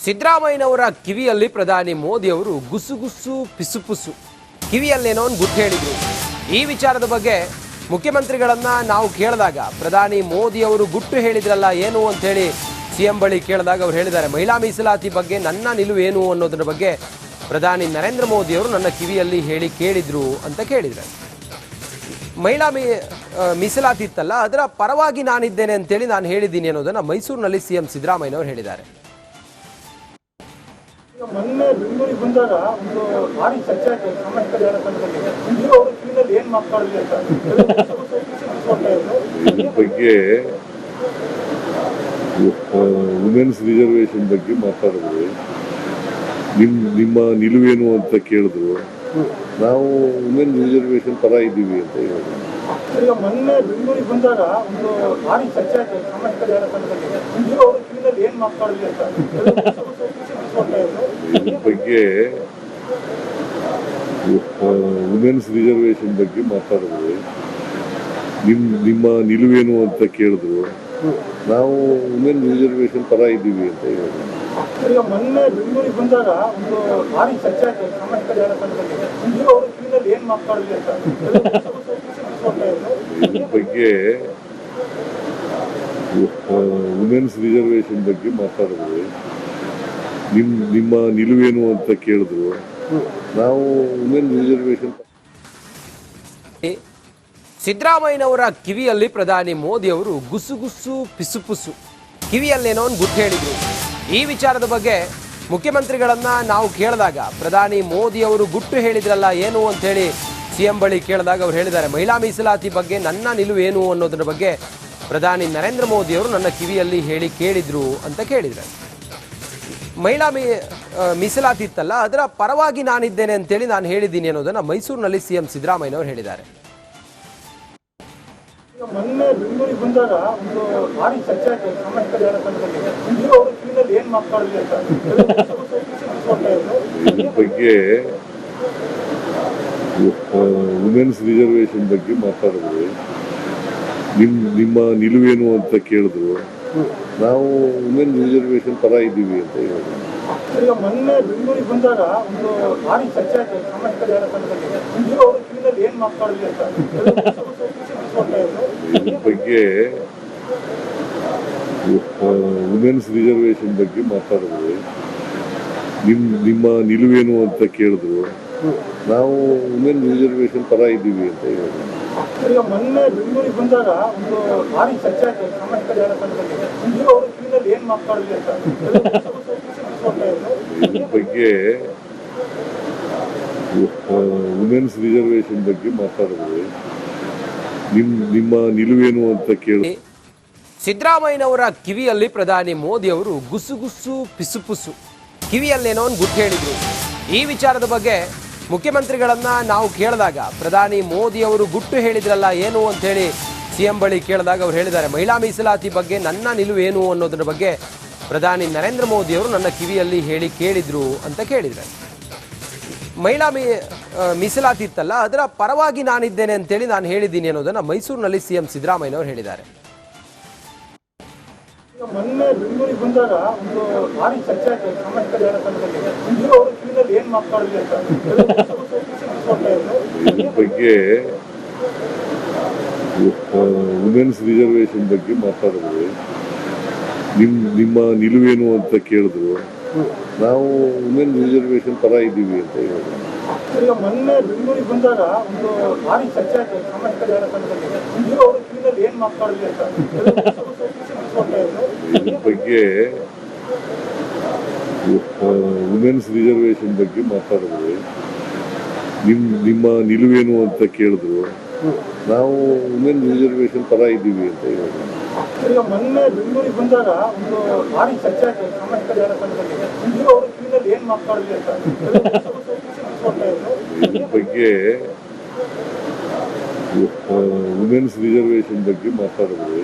ಸಿದ್ದರಾಮಯ್ಯನವರ ಕಿವಿಯಲ್ಲಿ ಪ್ರಧಾನಿ ಮೋದಿ ಅವರು ಗುಸುಗುಸು ಪಿಸುಪುಸು ಕಿವಿಯಲ್ಲೇನೋ ಒಂದು ಗುಟ್ಟು ಹೇಳಿದ್ರು. ಈ ವಿಚಾರದ ಬಗ್ಗೆ ಮುಖ್ಯಮಂತ್ರಿಗಳನ್ನ ನಾವು ಕೇಳಿದಾಗ ಪ್ರಧಾನಿ ಮೋದಿ ಅವರು ಗುಟ್ಟು ಹೇಳಿದ್ರಲ್ಲ ಏನು ಅಂತ ಹೇಳಿ ಸಿಎಂ ಬಳಿ ಕೇಳಿದಾಗ ಅವರು ಹೇಳಿದ್ದಾರೆ, ಮಹಿಳಾ ಮೀಸಲಾತಿ ಬಗ್ಗೆ ನನ್ನ ನಿಲುವು ಏನು ಅನ್ನೋದರ ಬಗ್ಗೆ ಪ್ರಧಾನಿ ನರೇಂದ್ರ ಮೋದಿ ಅವರು ನನ್ನ ಕಿವಿಯಲ್ಲಿ ಹೇಳಿ ಕೇಳಿದ್ರು ಅಂತ ಕೇಳಿದ್ರೆ, ಮಹಿಳಾ ಮೀಸಲಾತಿ ಇತ್ತಲ್ಲ ಅದರ ಪರವಾಗಿ ನಾನಿದ್ದೇನೆ ಅಂತೇಳಿ ನಾನು ಹೇಳಿದ್ದೀನಿ ಅನ್ನೋದನ್ನ ಮೈಸೂರಿನಲ್ಲಿ ಸಿಎಂ ಸಿದ್ದರಾಮಯ್ಯನವರು ಹೇಳಿದ್ದಾರೆ. ಮೊನ್ನೆ ಬೆಂಗಳೂರಿಗೆ ಬಂದಾಗ ಒಂದು ಭಾರಿ ಚರ್ಚೆ ಆಯ್ತು ಸಮಾಜ ಕಲ್ಯಾಣ ಸಂಘದಲ್ಲಿ. ಇಂದಿಗೂ ಅವರು ಕಿವಿನಲ್ಲಿ ಏನ್ ಮಾತಾಡಲಿ ಅಂತ ಇದ್ರ ಬಗ್ಗೆ ವುಮೆನ್ಸ್ ರಿಸರ್ವೇಶನ್ ಬಗ್ಗೆ ಮಾತಾಡಿದ್ವಿ. ನಿಮ್ಮ ನಿಲುವೇನು ಅಂತ ಕೇಳಿದ್ರು. ನಾವು ವುಮೆನ್ ರಿಸರ್ವೇಶನ್ ಪರ ಇದ್ದೀವಿ ಅಂತ ಹೇಳಿದ್ರು. ಈಗ ಮೊನ್ನೆ ಬೆಂಗಳೂರಿಗೆ ಬಂದಾಗ ಒಂದು ಭಾರಿ ಚರ್ಚೆ ಆಯ್ತು ಸಮಾಜ ಕಲ್ಯಾಣ ಸಂಘದಲ್ಲಿ. ಇಂದಿಗೂ ಅವರು ಕಿವಿನಲ್ಲಿ ಏನ್ ಮಾತಾಡಲಿ ಅಂತ ಇದ್ರ ಬಗ್ಗೆ ವುಮೆನ್ಸ್ ರಿಸರ್ವೇಶನ್ ಬಗ್ಗೆ ಮಾತಾಡಿದ್ವಿ. ನಿಮ್ಮ ನಿಲುವೇನು ಅಂತ ಕೇಳಿದ್ರು. ನಾವು ವುಮೆನ್ ರಿಸರ್ವೇಶನ್ ಪರ ಇದ್ದೀವಿ ಅಂತ ಹೇಳಿದ್ರು. ಈಗ ಮೊನ್ನೆ ಬೆಂಗಳೂರಿಗೆ ಬಂದಾಗ ಒಂದು ಭಾರಿ ಚರ್ಚೆ ಆಯ್ತು ಸಮಾಜ ಕಲ್ಯಾಣ ಸಂಘದಲ್ಲಿ. ಇಂದಿಗೂ ಅವರು ಕಿವಿನಲ್ಲಿ ಏನ್ ಮಾತಾಡಲಿ ಅಂತ ಇದ್ರ ಬಗ್ಗೆ ವುಮೆನ್ಸ್ ರಿಸರ್ವೇಶನ್ ಬಗ್ಗೆ ಮಾತಾಡಿದ್ವಿ. ನಿಮ್ಮ ನಿಲುವೇನು ಅಂತ ಕೇಳಿದ್ರು. ನಾವು ವುಮೆನ್ ರಿಸರ್ವೇಶನ್. ಸಿದ್ದರಾಮಯ್ಯನವರ ಕಿವಿಯಲ್ಲಿ ಪ್ರಧಾನಿ ಮೋದಿ ಅವರು ಗುಸುಗುಸು ಪಿಸುಪುಸು ಕಿವಿಯಲ್ಲೇನೋ ಒಂದು ಗುಟ್ಟು ಹೇಳಿದ್ರು. ಈ ವಿಚಾರದ ಬಗ್ಗೆ ಮುಖ್ಯಮಂತ್ರಿಗಳನ್ನ ನಾವು ಕೇಳಿದಾಗ ಪ್ರಧಾನಿ ಮೋದಿ ಅವರು ಗುಟ್ಟು ಹೇಳಿದ್ರಲ್ಲ ಏನು ಅಂತ ಹೇಳಿ ಸಿಎಂ ಬಳಿ ಕೇಳಿದಾಗ ಅವರು ಹೇಳಿದ್ದಾರೆ, ಮಹಿಳಾ ಮೀಸಲಾತಿ ಬಗ್ಗೆ ನನ್ನ ನಿಲುವು ಏನು ಅನ್ನೋದರ ಬಗ್ಗೆ ಪ್ರಧಾನಿ ನರೇಂದ್ರ ಮೋದಿ ಅವರು ನನ್ನ ಕಿವಿಯಲ್ಲಿ ಹೇಳಿ ಕೇಳಿದ್ರು ಅಂತ ಕೇಳಿದ್ರೆ, ಮಹಿಳಾ ಮೀಸಲಾತಿ ಇತ್ತಲ್ಲ ಅದರ ಪರವಾಗಿ ನಾನಿದ್ದೇನೆ ಅಂತೇಳಿ ನಾನು ಹೇಳಿದ್ದೀನಿ ಅನ್ನೋದನ್ನ ಮೈಸೂರಿನಲ್ಲಿ ಸಿಎಂ ಸಿದ್ದರಾಮಯ್ಯನವರು ಹೇಳಿದ್ದಾರೆ. ಮೊನ್ನೆ ಬೆಂಗಳೂರಿಗೆ ಬಂದಾಗ ಒಂದು ಭಾರಿ ಚರ್ಚೆ ಆಯ್ತು ಸಮಾಜ ಕಲ್ಯಾಣ ಸಂಘದಲ್ಲಿ. ಇಂದಿಗೂ ಅವರು ಕಿವಿನಲ್ಲಿ ಏನ್ ಮಾತಾಡಲಿ ಅಂತ ಇದ್ರ ಬಗ್ಗೆ ವುಮೆನ್ಸ್ ರಿಸರ್ವೇಶನ್ ಬಗ್ಗೆ ಮಾತಾಡಿದ್ವಿ. ನಿಮ್ಮ ನಿಲುವೇನು ಅಂತ ಕೇಳಿದ್ರು. ನಾವು ವುಮೆನ್ ರಿಸರ್ವೇಶನ್ ಪರ ಇದ್ದೀವಿ ಅಂತ ಹೇಳಿದ್ರು. ಈಗ ಮೊನ್ನೆ ಬೆಂಗಳೂರಿಗೆ ಬಂದಾಗ ಒಂದು ಭಾರಿ ಚರ್ಚೆ ಆಯ್ತು ಸಮಾಜ ಕಲ್ಯಾಣ ಸಂಘದಲ್ಲಿ. ಇಂದಿಗೂ ಅವರು ಕಿವಿನಲ್ಲಿ ಏನ್ ಮಾತಾಡಲಿ ಅಂತ ಇದ್ರ ಬಗ್ಗೆ ವುಮೆನ್ಸ್ ರಿಸರ್ವೇಶನ್ ಬಗ್ಗೆ ಮಾತಾಡಿದ್ವಿ. ನಿಮ್ಮ ನಿಲುವೇನು ಅಂತ ಕೇಳಿದ್ರು. ನಾವು ವುಮೆನ್ ರಿಸರ್ವೇಶನ್ ಪರ ಇದ್ದೀವಿ ಅಂತ ಹೇಳಿದ್ರು. ಈಗ ಮೊನ್ನೆ ಬೆಂಗಳೂರಿಗೆ ಬಂದಾಗ ಒಂದು ಭಾರಿ ಚರ್ಚೆ ಆಯ್ತು ಸಮಾಜ ಕಲ್ಯಾಣ ಸಂಘದಲ್ಲಿ. ಇಂದಿಗೂ ಅವರು ಕಿವಿನಲ್ಲಿ ಏನ್ ಮಾತಾಡಲಿ ಅಂತ ಇದ್ರ ಬಗ್ಗೆ ವುಮೆನ್ಸ್ ರಿಸರ್ವೇಶನ್ ಬಗ್ಗೆ ಮಾತಾಡಿದ್ವಿ. ನಿಮ್ಮ ನಿಲುವೇನು ಅಂತ ಕೇಳಿ. ಸಿದ್ದರಾಮಯ್ಯನವರ ಕಿವಿಯಲ್ಲಿ ಪ್ರಧಾನಿ ಮೋದಿ ಅವರು ಗುಸುಗುಸು ಪಿಸುಪುಸು ಕಿವಿಯಲ್ಲೇನೋ ಒಂದು ಗುಟ್ಟು ಹೇಳಿದ್ರು. ಈ ವಿಚಾರದ ಬಗ್ಗೆ ಮುಖ್ಯಮಂತ್ರಿಗಳನ್ನ ನಾವು ಕೇಳಿದಾಗ ಪ್ರಧಾನಿ ಮೋದಿ ಅವರು ಗುಟ್ಟು ಹೇಳಿದ್ರಲ್ಲ ಏನು ಅಂತ ಹೇಳಿ ಸಿಎಂ ಬಳಿ ಕೇಳಿದಾಗ ಅವರು ಹೇಳಿದ್ದಾರೆ, ಮಹಿಳಾ ಮೀಸಲಾತಿ ಬಗ್ಗೆ ನನ್ನ ನಿಲುವು ಏನು ಅನ್ನೋದರ ಬಗ್ಗೆ ಪ್ರಧಾನಿ ನರೇಂದ್ರ ಮೋದಿ ಅವರು ನನ್ನ ಕಿವಿಯಲ್ಲಿ ಹೇಳಿ ಕೇಳಿದ್ರು ಅಂತ ಕೇಳಿದ್ರೆ, ಮಹಿಳಾ ಮೀಸಲಾತಿ ಇತ್ತಲ್ಲ ಅದರ ಪರವಾಗಿ ನಾನಿದ್ದೇನೆ ಅಂತೇಳಿ ನಾನು ಹೇಳಿದ್ದೀನಿ ಅನ್ನೋದನ್ನ ಮೈಸೂರಿನಲ್ಲಿ ಸಿಎಂ ಸಿದ್ದರಾಮಯ್ಯನವರು ಹೇಳಿದ್ದಾರೆ. ಮೊನ್ನೆ ಬೆಂಗಳೂರಿಗೆ ಬಂದಾಗ ಒಂದು ಭಾರಿ ಚರ್ಚೆ ಆಯ್ತು ಸಮಾಜ ಕಲ್ಯಾಣ ಸಂಘದಲ್ಲಿ. ಇಂದಿಗೂ ಅವರು ಕಿವಿನಲ್ಲಿ ಏನ್ ಮಾತಾಡಲಿ ಅಂತ ಇದ್ರ ಬಗ್ಗೆ ವುಮೆನ್ಸ್ ರಿಸರ್ವೇಶನ್ ಬಗ್ಗೆ ಮಾತಾಡಿದ್ವಿ. ನಿಮ್ಮ ನಿಲುವೇನು ಅಂತ ಕೇಳಿದ್ರು. ನಾವು ವುಮೆನ್ ರಿಸರ್ವೇಶನ್ ಪರ ಇದ್ದೀವಿ ಅಂತ ಹೇಳಿದ್ರು. ಈಗ ಮೊನ್ನೆ ಬೆಂಗಳೂರಿಗೆ ಬಂದಾಗ ಒಂದು ಭಾರಿ ಚರ್ಚೆ ಆಯ್ತು ಸಮಾಜ ಕಲ್ಯಾಣ ಸಂಘದಲ್ಲಿ. ಇಂದಿಗೂ ಅವರು ಕಿವಿನಲ್ಲಿ ಏನ್ ಮಾತಾಡಲಿ ಅಂತ ಇದ್ರ ಬಗ್ಗೆ ವುಮೆನ್ಸ್ ರಿಸರ್ವೇಶನ್ ಬಗ್ಗೆ ಮಾತಾಡಿದ್ವಿ. ನಿಮ್ಮ ನಿಲುವೇನು ಅಂತ ಕೇಳಿದ್ರು. ನಾವು ವುಮೆನ್ ರಿಸರ್ವೇಶನ್ ಪರ ಇದ್ದೀವಿ ಅಂತ ಹೇಳಿದ್ರು. ಈಗ ಮೊನ್ನೆ ಬೆಂಗಳೂರಿಗೆ ಬಂದಾಗ ಒಂದು ಭಾರಿ ಚರ್ಚೆ ಆಯ್ತು ಸಮಾಜ ಕಲ್ಯಾಣ ಸಂಘದಲ್ಲಿ. ಇಂದಿಗೂ ಅವರು ಕಿವಿನಲ್ಲಿ ಏನ್ ಮಾತಾಡಲಿ ಅಂತ ಇದ್ರ ಬಗ್ಗೆ ವುಮೆನ್ಸ್ ರಿಸರ್ವೇಶನ್ ಬಗ್ಗೆ ಮಾತಾಡಿದ್ವಿ.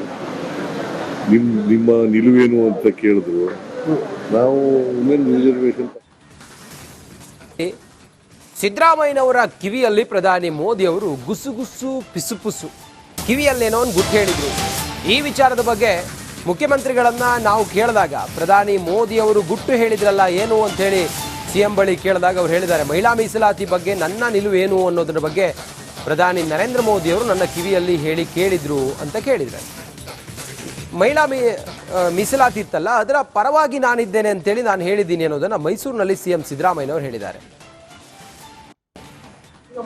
ನಿಮ್ಮ ನಿಲುವೇನು ಅಂತ ಕೇಳಿದ್ರು. ನಾವು ವುಮೆನ್ ರಿಸರ್ವೇಶನ್. ಸಿದ್ದರಾಮಯ್ಯನವರ ಕಿವಿಯಲ್ಲಿ ಪ್ರಧಾನಿ ಮೋದಿ ಅವರು ಗುಸುಗುಸು ಪಿಸುಪುಸು ಕಿವಿಯಲ್ಲೇನೋ ಒಂದು ಗುಟ್ಟು ಹೇಳಿದ್ರು. ಈ ವಿಚಾರದ ಬಗ್ಗೆ ಮುಖ್ಯಮಂತ್ರಿಗಳನ್ನ ನಾವು ಕೇಳಿದಾಗ ಪ್ರಧಾನಿ ಮೋದಿ ಅವರು ಗುಟ್ಟು ಹೇಳಿದ್ರಲ್ಲ ಏನು ಅಂತ ಹೇಳಿ ಸಿಎಂ ಬಳಿ ಕೇಳಿದಾಗ ಅವ್ರು ಹೇಳಿದ್ದಾರೆ, ಮಹಿಳಾ ಮೀಸಲಾತಿ ಬಗ್ಗೆ ನನ್ನ ನಿಲುವು ಏನು ಅನ್ನೋದ್ರ ಬಗ್ಗೆ ಪ್ರಧಾನಿ ನರೇಂದ್ರ ಮೋದಿ ಅವರು ನನ್ನ ಕಿವಿಯಲ್ಲಿ ಹೇಳಿ ಕೇಳಿದ್ರು ಅಂತ ಕೇಳಿದ್ರೆ, ಮಹಿಳಾ ಮೀಸಲಾತಿ ಇತ್ತಲ್ಲ ಅದರ ಪರವಾಗಿ ನಾನಿದ್ದೇನೆ ಅಂತೇಳಿ ನಾನು ಹೇಳಿದ್ದೀನಿ ಅನ್ನೋದನ್ನ ಮೈಸೂರಿನಲ್ಲಿ ಸಿಎಂ ಸಿದ್ದರಾಮಯ್ಯನವರು ಹೇಳಿದ್ದಾರೆ.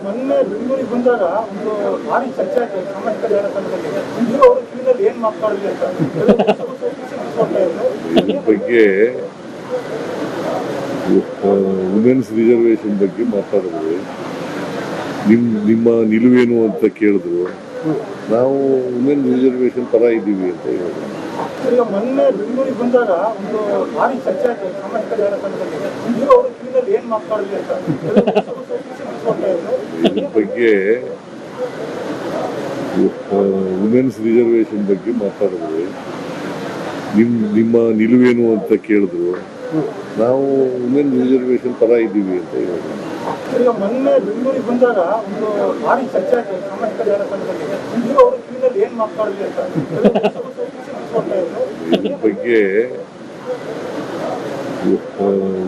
ಮೊನ್ನೆ ಬೆಂಗಳೂರಿಗೆ ಬಂದಾಗ ಒಂದು ಭಾರಿ ಚರ್ಚೆ ಆಯ್ತು ಸಾಮಾಜಿಕ ಜಾಲತಾಣದಲ್ಲಿ. ಮಂಜು ಅವರು ಕಿವಿನಲ್ಲಿ ಏನ್ ಮಾತಾಡಿದ್ರಿ ಅಂತ ಇದ್ರ ಬಗ್ಗೆ ವುಮೆನ್ಸ್ ರಿಸರ್ವೇಶನ್ ಬಗ್ಗೆ ಮಾತಾಡಿದ್ವಿ. ನಿಮ್ಮ ನಿಲುವೇನು ಅಂತ ಕೇಳಿದ್ರು. ನಾವು ವುಮೆನ್ ರಿಸರ್ವೇಶನ್ ಪರ ಇದ್ದೀವಿ ಅಂತ ಹೇಳಿದ್ರು. ಈಗ ಮೊನ್ನೆ ಬೆಂಗಳೂರಿಗೆ ಬಂದಾಗ ಒಂದು ಭಾರಿ ಚರ್ಚೆ ಆಯ್ತು ಸಾಮಾಜಿಕ ಜಾಲತಾಣದಲ್ಲಿ. ಮಂಜು ಅವರು ಕಿವಿನಲ್ಲಿ ಏನ್ ಮಾತಾಡಿದ್ರಿ ಅಂತ ಇದ್ರ ಬಗ್ಗೆ ವುಮೆನ್ಸ್ ರಿಸರ್ವೇಶನ್ ಬಗ್ಗೆ ಮಾತಾಡಿದ್ವಿ. ನಿಮ್ಮ ನಿಲುವೇನು ಅಂತ ಕೇಳಿದ್ರು. ನಾವು ವುಮೆನ್ ರಿಸರ್ವೇಶನ್ ಪರ ಇದ್ದೀವಿ ಅಂತ ಹೇಳಿದ್ರು. ಈಗ ಮೊನ್ನೆ ಬೆಂಗಳೂರಿಗೆ ಬಂದಾಗ ಒಂದು ಭಾರಿ ಚರ್ಚೆ ಆಯ್ತು ಸಾಮಾಜಿಕ ಜಾಲತಾಣದಲ್ಲಿ. ಮಂಜು ಅವರು ಕಿವಿನಲ್ಲಿ ಏನ್ ಮಾತಾಡಿದ್ರಿ ಅಂತ ಇದ್ರ ಬಗ್ಗೆ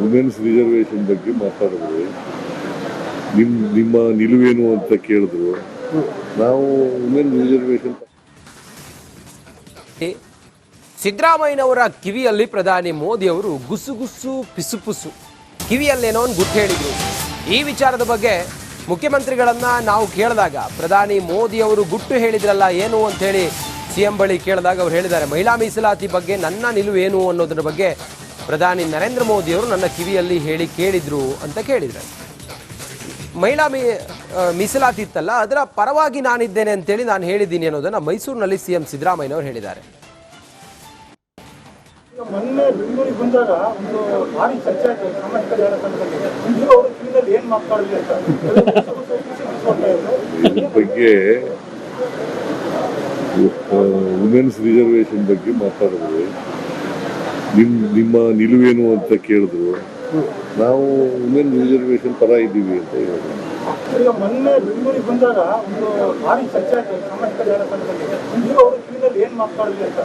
ವುಮೆನ್ಸ್ ರಿಸರ್ವೇಶನ್ ಬಗ್ಗೆ ಮಾತಾಡಿದ್ವಿ. ನಿಮ್ಮ ನಿಲುವೇನು ಅಂತ ಕೇಳಿದ್ರು. ನಾವು ವುಮೆನ್ ರಿಸರ್ವೇಶನ್. ಸಿದ್ದರಾಮಯ್ಯನವರ ಕಿವಿಯಲ್ಲಿ ಪ್ರಧಾನಿ ಮೋದಿ ಅವರು ಗುಸುಗುಸು ಪಿಸುಪುಸು ಕಿವಿಯಲ್ಲೇನೋ ಒಂದು ಗುಟ್ಟು ಹೇಳಿದ್ರು. ಈ ವಿಚಾರದ ಬಗ್ಗೆ ಮುಖ್ಯಮಂತ್ರಿಗಳನ್ನ ನಾವು ಕೇಳಿದಾಗ ಪ್ರಧಾನಿ ಮೋದಿ ಅವರು ಗುಟ್ಟು ಹೇಳಿದ್ರಲ್ಲ ಏನು ಅಂತ ಹೇಳಿ ಸಿಎಂ ಬಳಿ ಕೇಳಿದಾಗ ಅವ್ರು ಹೇಳಿದ್ದಾರೆ, ಮಹಿಳಾ ಮೀಸಲಾತಿ ಬಗ್ಗೆ ನನ್ನ ನಿಲುವು ಏನು ಅನ್ನೋದ್ರ ಬಗ್ಗೆ ಪ್ರಧಾನಿ ನರೇಂದ್ರ ಮೋದಿ ಅವರು ನನ್ನ ಕಿವಿಯಲ್ಲಿ ಹೇಳಿ ಕೇಳಿದ್ರು ಅಂತ ಕೇಳಿದ್ರೆ, ಮಹಿಳಾ ಮೀಸಲಾತಿ ಇತ್ತಲ್ಲ ಅದರ ಪರವಾಗಿ ನಾನಿದ್ದೇನೆ ಅಂತೇಳಿ ನಾನು ಹೇಳಿದ್ದೀನಿ ಅನ್ನೋದನ್ನ ಮೈಸೂರಿನಲ್ಲಿ ಸಿಎಂ ಸಿದ್ದರಾಮಯ್ಯನವರು ಹೇಳಿದ್ದಾರೆ. ಮೊನ್ನೆ ಬೆಂಗಳೂರಿಗೆ ಬಂದಾಗ ಒಂದು ಭಾರಿ ಚರ್ಚೆ ಆಯ್ತು ಸಾಮಾಜಿಕ ಜಾಲತಾಣದಲ್ಲಿ. ಮಂಜು ಅವರು ಕಿವಿನಲ್ಲಿ ಏನ್ ಮಾತಾಡಿದ್ರಿ ಅಂತ ಇದ್ರ ಬಗ್ಗೆ ವುಮೆನ್ಸ್ ರಿಸರ್ವೇಶನ್ ಬಗ್ಗೆ ಮಾತಾಡಿದ್ವಿ. ನಿಮ್ಮ ನಿಲುವೇನು ಅಂತ ಕೇಳಿದ್ರು. ನಾವು ವುಮೆನ್ ರಿಸರ್ವೇಶನ್ ಪರ ಇದ್ದೀವಿ ಅಂತ ಹೇಳಿದ್ರು. ಈಗ ಮೊನ್ನೆ ಬೆಂಗಳೂರಿಗೆ ಬಂದಾಗ ಒಂದು ಭಾರಿ ಚರ್ಚೆ ಆಯ್ತು ಸಾಮಾಜಿಕ ಜಾಲತಾಣದಲ್ಲಿ. ಮಂಜು ಅವರು ಕಿವಿನಲ್ಲಿ ಏನ್ ಮಾತಾಡಿದ್ರಿ ಅಂತ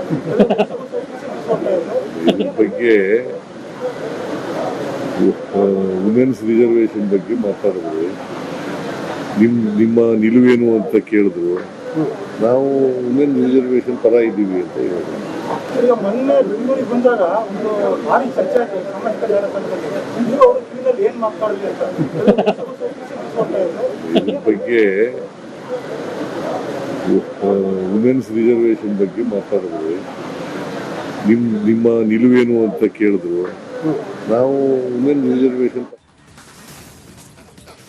ಇದ್ರ ಬಗ್ಗೆ ವುಮೆನ್ಸ್ ರಿಸರ್ವೇಶನ್ ಬಗ್ಗೆ ಮಾತಾಡಿದ್ವಿ. ನಿಮ್ಮ ನಿಲುವೇನು ಅಂತ ಕೇಳಿದ್ರು. ನಾವು ವುಮೆನ್ ರಿಸರ್ವೇಶನ್ ಪರ ಇದ್ದೀವಿ ಅಂತ ಹೇಳಿದ್ರು. ಈಗ ಮೊನ್ನೆ ಬೆಂಗಳೂರಿಗೆ ಬಂದಾಗ ಒಂದು ಭಾರಿ ಚರ್ಚೆ ಆಯ್ತು ಸಾಮಾಜಿಕ ಜಾಲತಾಣದಲ್ಲಿ. ಮಂಜು ಅವರು ಕಿವಿನಲ್ಲಿ ಏನ್ ಮಾತಾಡಿದ್ರಿ ಅಂತ ಇದ್ರ ಬಗ್ಗೆ ವುಮೆನ್ಸ್ ರಿಸರ್ವೇಶನ್ ಬಗ್ಗೆ ಮಾತಾಡಿದ್ವಿ. ನಿಮ್ಮ ನಿಲುವೇನು ಅಂತ ಕೇಳಿದ್ರು. ನಾವು ವುಮೆನ್ ರಿಸರ್ವೇಶನ್